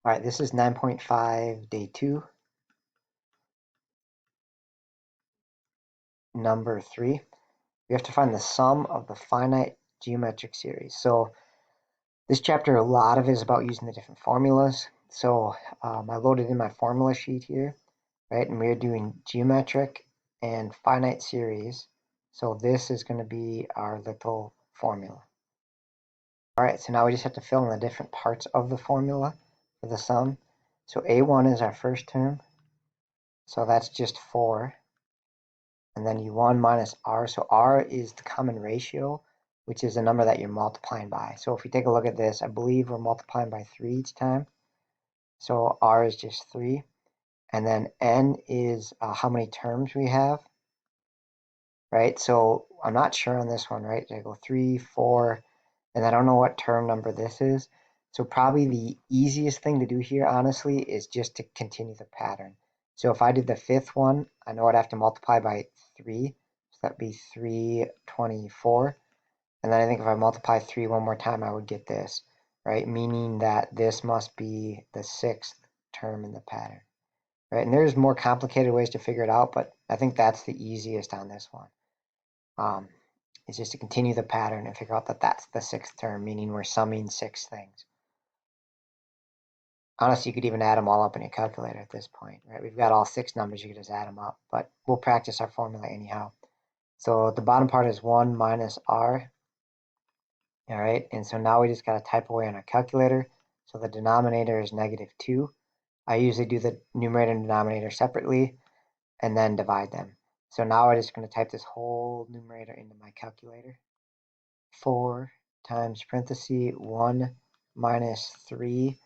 All right, this is 9.5, day 2, number 3. We have to find the sum of the finite geometric series. So this chapter, a lot of it is about using the different formulas. So I loaded in my formula sheet here, right? And we're doing geometric and finite series. So this is going to be our little formula. All right, so now we just have to fill in the different parts of the formula for the sum. So A1 is our first term. So that's just 4. And then U1 minus R. So R is the common ratio, which is the number that you're multiplying by. So if we take a look at this, I believe we're multiplying by 3 each time. So R is just 3. And then N is how many terms we have, right? So I'm not sure on this one, right? I go 3, 4, and I don't know what term number this is. So probably the easiest thing to do here, honestly, is just to continue the pattern. So if I did the 5th one, I know I'd have to multiply by 3. So that'd be 324. And then I think if I multiply 3 one more time, I would get this, right? Meaning that this must be the 6th term in the pattern, right? And there's more complicated ways to figure it out, but I think that's the easiest on this one. Is just to continue the pattern and figure out that that's the 6th term, meaning we're summing 6 things. Honestly, you could even add them all up in your calculator at this point, right? We've got all 6 numbers, you could just add them up, but we'll practice our formula anyhow. So the bottom part is 1 minus R, all right? And so now we just got to type away on our calculator. So the denominator is -2. I usually do the numerator and denominator separately and then divide them. So now I'm just going to type this whole numerator into my calculator. 4 times parenthesis 1 minus 3,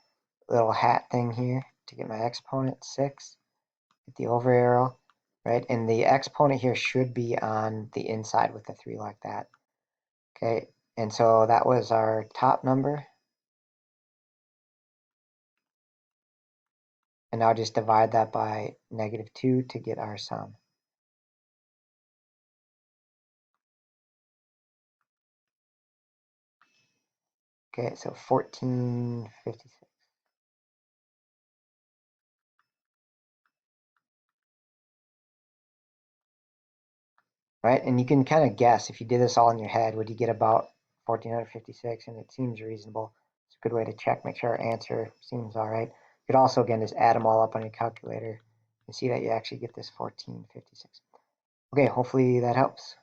little hat thing here to get my exponent, 6, hit the over arrow, right? And the exponent here should be on the inside with the 3 like that. Okay, and so that was our top number. And now just divide that by -2 to get our sum. Okay, so 1456. Right, and you can kind of guess if you did this all in your head, would you get about 1456? And it seems reasonable. It's a good way to check, make sure our answer seems all right. You could also, again, just add them all up on your calculator and see that you actually get this 1456. Okay, hopefully that helps.